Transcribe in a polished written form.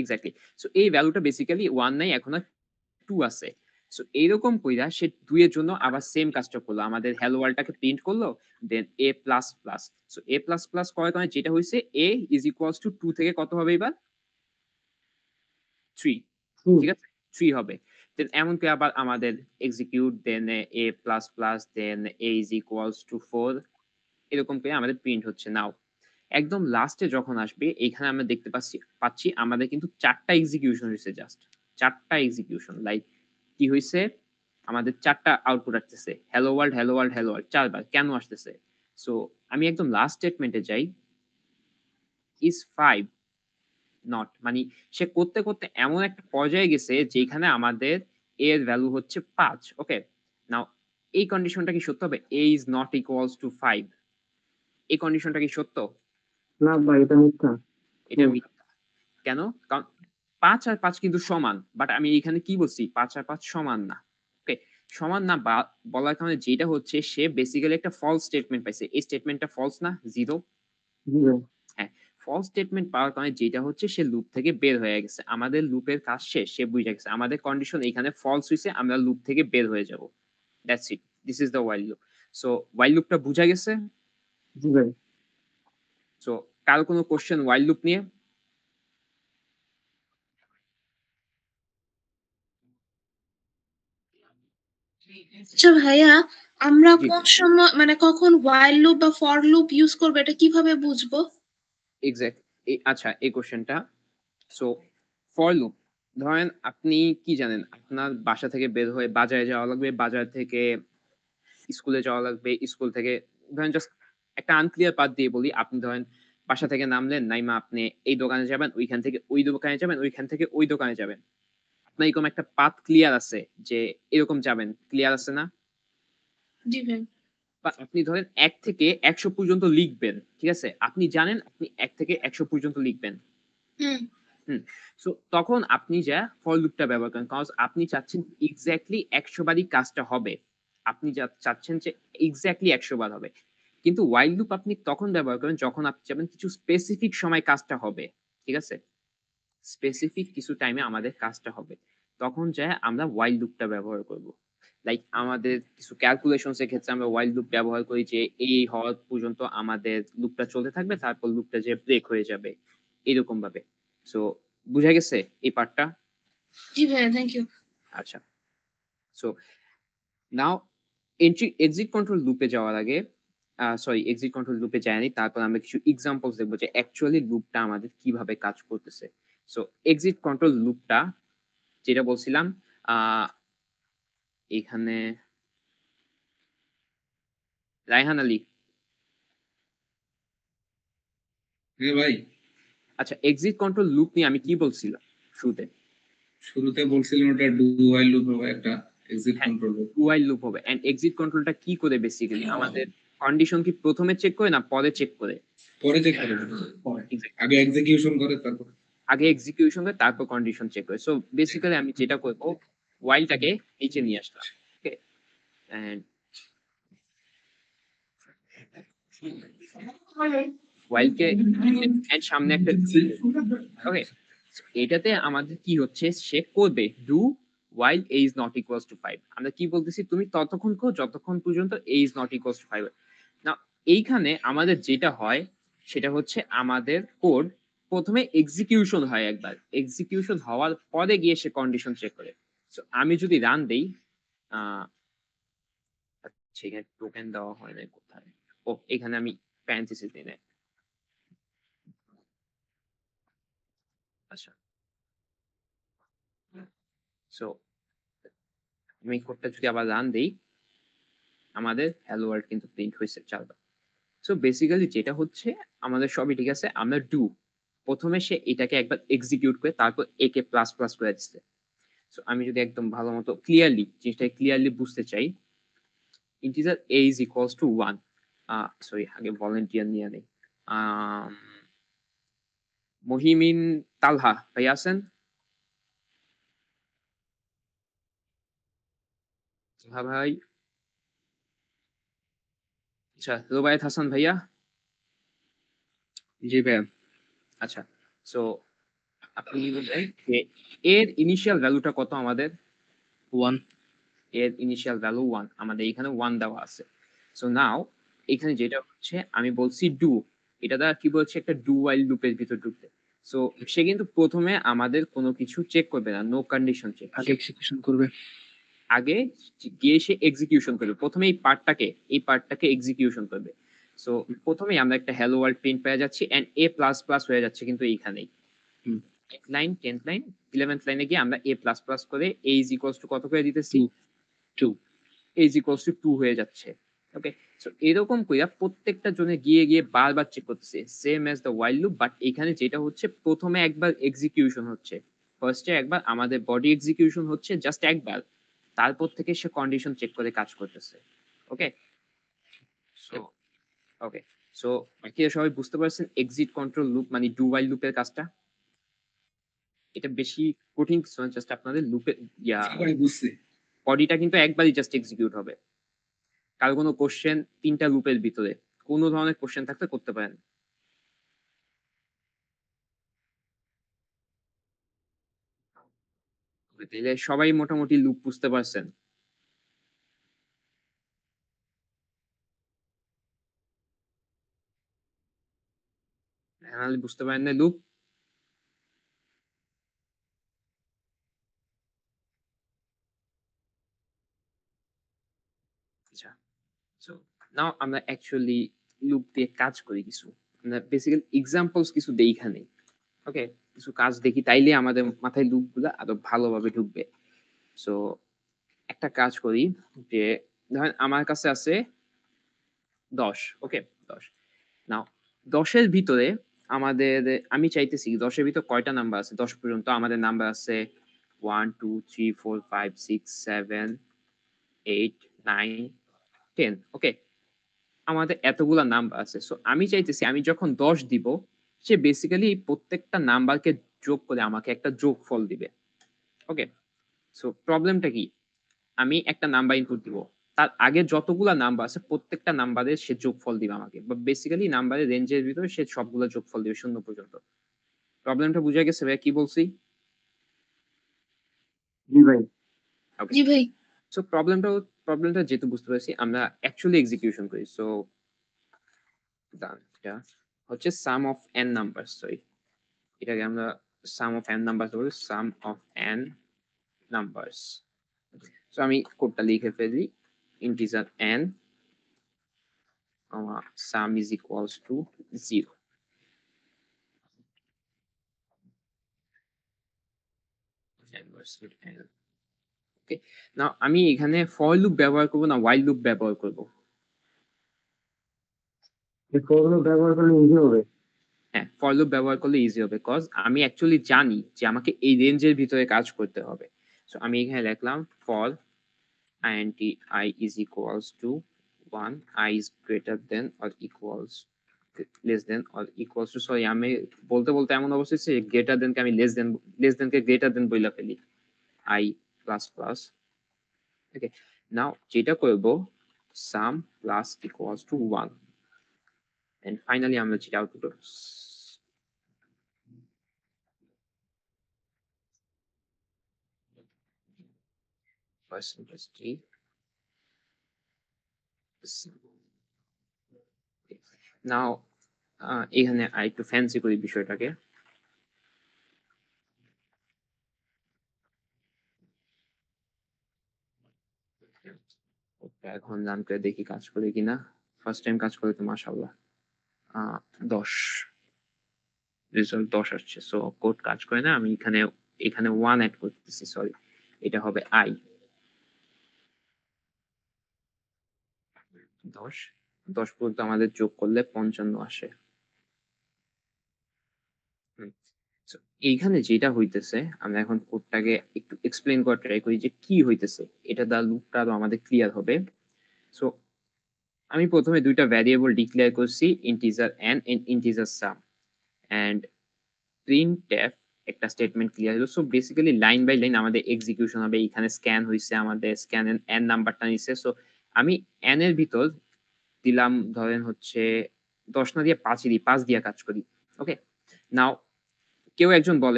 Exactly. So এই ভ্যালুটা basically 1 নাই, এখন আর 2 আছে। সো এইরকম কইরা সে 2 এর জন্য আবার সেম কাজটা করলো। আমাদের হেলো ওয়ার্ল্ডটাকে প্রিন্ট করলো, দেন a++। সো a++ করার কারণে যেটা হইছে a ইজ ইকুয়ালস টু 2 থেকে কত হবে এবার? 3। হুম। ঠিক আছে? 3 হবে। দেন এমন করে আবার আমাদের execute then a++ then a is equals to 4, এরকম করে আমাদের প্রিন্ট হচ্ছে। নাও একদম লাস্টে যখন আসবে এখানে আমরা দেখতে পাচ্ছি আমাদের কিন্তু ৪ টা এক্সিকিউশন হইছে জাস্ট। ৪ টা এক্সিকিউশন। লাইক কি হইছে? আমাদের ৪ টা আউটপুট আসতেছে। Hello world, hello world, hello world ৪ বার। কেন আসতেছে? সো আমি একদম লাস্ট স্টেটমেন্টে যাই। is 5 not, মানে সে করতে, করতে এমন একটা পর্যায়ে গেছে যেখানে আমাদের a এর ভ্যালু হচ্ছে ৫। ওকে? নাও এই কন্ডিশনটা কি সত্য হবে? a is not equals to 5, এই কন্ডিশনটা কি সত্য? না ভাই, এটা মিথ্যা। এটা হুম। মিথ্যা। কেন? কারণ ৫ আর ৫ কিন্তু সমান। বাট আমি এখানে কি বলছি? ৫ আর ৫ সমান না। ওকে? সমান না বলার কারণে যেটা হচ্ছে সে বেসিক্যালি একটা ফলস স্টেটমেন্ট পাইছে। এই স্টেটমেন্টটা ফলস না? 0? জি ভাই। হ্যাঁ, ফলস স্টেটমেন্ট পাওয়ার কারণে যেটা হচ্ছে সে লুপ থেকে বের হয়ে গেছে। আমাদের লুপের কাজ শেষ। সে বুইঝা গেছে। আমাদের কন্ডিশন এখানে ফলস হইছে। আমরা লুপ থেকে বের হয়ে যাব। That's it. This is the while loop। So while loop টা বুঝা গেছে? জি ভাই। সো কারো কোনো কোয়েশ্চেন while loop নিয়ে? আচ্ছা ভাইয়া, আমরা জি, কোন সময় মানে কখন while loop বা for loop ইউজ করবো এটা কিভাবে বুঝবো? এক্সাক্ট। আচ্ছা এই কোয়েশ্চেনটা। সো ফর লুপ, ধরেন আপনি কি জানেন? আপনার বাসা থেকে বের হয়ে বাজারে যাওয়া লাগবে, বাজার থেকে স্কুলে যাওয়া লাগবে, স্কুল থেকে ধরেন জাস্ট একটা আনক্লিয়ার পাথ দিয়ে বলি। আপনি ধরেন বাসা থেকে নামলেন, নাইমা আপনি এই দোকানে যাবেন, ওইখান থেকে ওই দোকানে যাবেন, ওইখান থেকে ওই দোকানে যাবেন। আপনার এরকম একটা পাথ ক্লিয়ার আছে যে এরকম যাবেন। ক্লিয়ার আছে না? জি ভাই। বা আপনি ধরেন ১ থেকে ১০০ পর্যন্ত লিখবেন। ঠিক আছে? আপনি জানেন আপনি ১ থেকে ১০০ পর্যন্ত লিখবেন। হুম। হুম। সো তখন আপনি যা ফর লুপটা ব্যবহার করেন। কজ আপনি চাচ্ছেন এক্সাক্টলি ১০০ বারই কাজটা হবে। আপনি চাচ্ছেন যে এক্সাক্টলি ১০০ বার হবে। কিন্তু while লুপ আপনি তখন ব্যবহার করেন যখন আপনি চাবেন কিছু স্পেসিফিক সময় কাজটা হবে। ঠিক আছে? স্পেসিফিক কিছু টাইমে আমাদের কাজটা হবে। তখন যেয়ে আমরা while লুপটা ব্যবহার করব। লাইক আমাদের কিছু ক্যালকুলেশনস এর ক্ষেত্রে আমরা while লুপ ব্যবহার করি যে এই হওয়া পর্যন্ত আমাদের লুপটা চলতে থাকবে, তারপর লুপটা যেয়ে ব্রেক হয়ে যাবে। এরকম ভাবে। সো বুঝা গেছে এই পার্টটা? জি ভাইয়া, থ্যাংক ইউ। আচ্ছা। সো নাও এক্সিট কন্ট্রোল লুপে যাওয়ার আগে সরি এক্সিট কন্ট্রোল লুপে যায়নি। তারপর আমরা কিছু এক্সাম্পলস দেখব যে অ্যাকচুয়ালি লুপটা আমাদের কিভাবে কাজ করতেছে। সো এক্সিট কন্ট্রোল লুপটা যেটা বলছিলাম আ এখানে রায়হান আলী। হ্যাঁ ভাই, আচ্ছা, এক্সিট কন্ট্রোল লুপ নিয়ে আমি কি বলছিলাম শুরুতে? শুরুতে বলছিলেন ওটা ডু ওয়াইল লুপ হবে, একটা এক্সিট হ্যাঁ, control loop. Do while loop হবে। এন্ড এক্সিট কন্ট্রোলটা কি করে বেসিক্যালি আমাদের কন্ডিশন কি প্রথমে চেক করে না পরে চেক করে? পরে চেক করে, পরে আগে এক্সিকিউশন করে তারপর। আগে এক্সিকিউশন করে তারপর কন্ডিশন চেক করে। সো বেসিক্যালি আমি যেটা করব while টাকে নিচে নিয়ে আসলাম। ওকে? এন্ড while কে এন্ড সামনে একটা ওকে? এটাতে আমাদের কি হচ্ছে সে করবে do while a is not equals to 5। আমরা কি বলতেছি তুমি ততক্ষণ করো যতক্ষণ পর্যন্ত a is not equals to 5। না এইখানে আমাদের যেটা হয় সেটা হচ্ছে আমাদের কোড প্রথমে এক্সিকিউশন হয় একবার। এক্সিকিউশন হওয়ার পরে গিয়ে সে কন্ডিশন চেক করে। সো আমি যদি রান দেই আচ্ছা এখানে টোকেন দেওয়া হয় না কোথায়? ও এখানে আমি প্যারেনথেসিস দিই নাই। আচ্ছা। সো আমি কোডটা যদি আবার রান দেই আমাদের হেলো ওয়ার্ল্ড কিন্তু প্রিন্ট হয়েছে ৪ বার। সো বেসিক্যালি যেটা হচ্ছে আমাদের সবই ঠিক আছে। আমরা ডু প্রথমে সে এটাকে একবার এক্সিকিউট করে তারপর একে প্লাস প্লাস করে দিচ্ছে। সো আমি যদি একদম ভালো মতো ক্লিয়ারলি জিনিসটা ক্লিয়ারলি বুঝতে চাই, integer a is equals to 1। Sorry আগে ভলান্টিয়ার নিয়ে নেই। আম, মহিমিন তালহা ভাই আছেন? হ্যাঁ ভাই। আচ্ছা রুবায়েত হাসান ভাইয়া। জি ভাই। আচ্ছা। সো আপনি কি বলছেন যে এর ইনিশিয়াল ভ্যালুটা কত আমাদের? 1 এর ইনিশিয়াল ভ্যালু 1, আমাদের এখানে 1 দেওয়া আছে। সো নাও এখানে যেটা হচ্ছে আমি বলছি ডু, এটা দ্বারা কি বলছে একটা ডু ওয়াইল লুপের ভিতর ঢুকতে। সো সে কিন্তু প্রথমে আমাদের কোনো কিছু চেক করবে না, নো কন্ডিশন চেক, আগে এক্সিকিউশন করবে। আগে গিয়ে সে এক্সিকিউশন করবে, প্রথমে এই পার্টটাকে এক্সিকিউশন করবে। সো প্রথমেই আমরা একটা হ্যালো ওয়ার্ল্ড প্রিন্ট পেয়ে যাচ্ছি এন্ড এ প্লাস প্লাস হয়ে যাচ্ছে কিন্তু এইখানেই। হুম। 8th line 10th line 11th লাইনে গিয়ে আমরা এ প্লাস প্লাস করে a ইজ ইকুয়ালস টু কত করে দিতেছি? 2 a ইজ ইকুয়ালস টু 2 হয়ে যাচ্ছে। ওকে, সো এরকম কইরা প্রত্যেকটা জনে গিয়ে গিয়ে বারবার চেক করতেছে same as the while loop, but এখানে যেটা হচ্ছে প্রথমে একবার এক্সিকিউশন হচ্ছে, ফার্স্টে একবার আমাদের বডি এক্সিকিউশন হচ্ছে জাস্ট একবার, তারপর থেকে সে কন্ডিশন চেক করে কাজ করতেছে। ওকে, সো ওকে, সো কি সবাই বুঝতে পারছেন এক্সিট কন্ট্রোল লুপ মানে ডু ওয়াইল লুপের কাজটা? এটা বেশি কঠিন কিছু না, জাস্ট আপনাদের লুপে সবাই বুঝছে। বডিটা কিন্তু একবারই জাস্ট এক্সিকিউট হবে। কারো কোনো কোশ্চেন 3টা লুপের ভিতরে কোনো ধরনের কোশ্চেন থাকলে করতে পারেন। তাহলে সবাই মোটামুটি লুপ বুঝতে পারছেন? নাহলে বুঝতে পারেন না লুপ? আচ্ছা, সো নাও আমরা অ্যাকচুয়ালি লুপ দিয়ে কাজ করি কিছু, আমরা বেসিক্যালি এক্সাম্পলস কিছু দেই এখানে। ওকে, কিছু কাজ দেখি, তাইলে আমাদের মাথায় লুপ গুলা আরো ভালোভাবে ঢুকবে। সো একটা কাজ করি যে ধরেন আমার কাছে আছে 10, ওকে 10, নাও 10-এর ভিতরে আমাদের, আমি চাইতেছি 10-এর ভিতর কয়টা নাম্বার আছে 10 পর্যন্ত? আমাদের নাম্বার আছে 1 2 3 4 5 6 7 8 9 10। ওকে, আমাদের এতগুলা নাম্বার আছে। সো আমি চাইতেছি আমি যখন 10 দিব, সে বেসিক্যালি প্রত্যেকটা নাম্বারকে যোগ করে আমাকে একটা যোগফল দিবে। ওকে, সো প্রবলেমটা কি? আমি একটা নাম্বার ইনপুট দিব, তার আগে যতগুলা নাম্বার আছে প্রত্যেকটা নাম্বারের সে যোগফল দিবে আমাকে, বা বেসিক্যালি নাম্বারের রেঞ্জের ভিতরে সে সবগুলা যোগফল দিবে 0 পর্যন্ত। প্রবলেমটা বুঝা গেছে ভাই কি বলছি? জি ভাই। ওকে, জি ভাই। সো প্রবলেমটা যেহেতু বুঝতে পারছি, আমরা অ্যাকচুয়ালি এক্সিকিউশন করি। সো এটা হচ্ছে সাম অফ n নাম্বার, সরি এটাকে আমরা সাম অফ n নাম্বার বলি, সাম অফ n নাম্বারস। সো আমি কোডটা লিখে ফেলি, integer n sum is equals to 0. ওকে, নাও আমি এখানে ফর লুপ ব্যবহার করব না ওয়াইল লুপ ব্যবহার করব? এই ফর লুপ ব্যবহার করলে ইজি হবে। হ্যাঁ, ফর লুপ ব্যবহার করলে ইজি হবে, কজ আমি অ্যাকচুয়ালি জানি যে আমাকে এই রেঞ্জের ভিতরে কাজ করতে হবে। সো আমি এখানে লিখলাম for int I is equals to 1, I is greater than or equals less than or equals to, sorry আমি বলতে বলতে এমন অবস্থা হচ্ছে গ্রেটার দেন কে আমি less than k greater than বইলা ফেলি, I প্লাস প্লাস। ওকে, নাও যেটা করব sum plus equals to 1, and finally আমরা যেটা আউটপুট percentage t। নাও এখানে আরেকটু ফ্যান্সি করি বিষয়টাকে। এখন রান করে দেখি কাজ করে কিনা। ফার্স্ট টাইম কাজ করে তো মাশাআল্লাহ 10 রেজাল্ট 10 আসছে। সো কোড কাজ করে না, আমি এখানে 1 অ্যাড করতেছি, সরি এটা হবে i 10 10 পর্যন্ত আমাদের যোগ করলে 55 আসে। So, এইখানে যেটা হইতেছে, আমরা এখন কোডটাকে একটু এক্সপ্লেইন করার ট্রাই করি যে কি হইতেছে, এটা দা লুপটা আরো আমাদের ক্লিয়ার হবে। সো আমি প্রথমে দুইটা ভ্যারিয়েবল ডিক্লেয়ার করছি, integer n and integer sum, and printf একটা স্টেটমেন্ট ক্লিয়ার হলো। So basically line by line আমাদের এক্সিকিউশন হবে। এখানে স্ক্যান হইছে, আমাদের স্ক্যান n নাম্বারটা নিছে। সো আমি n এর ভিতর দিলাম ধরেন হচ্ছে 10 না দিয়ে 5 দিয়ে কাজ করি। ওকে, নাও কেউ একজন বলে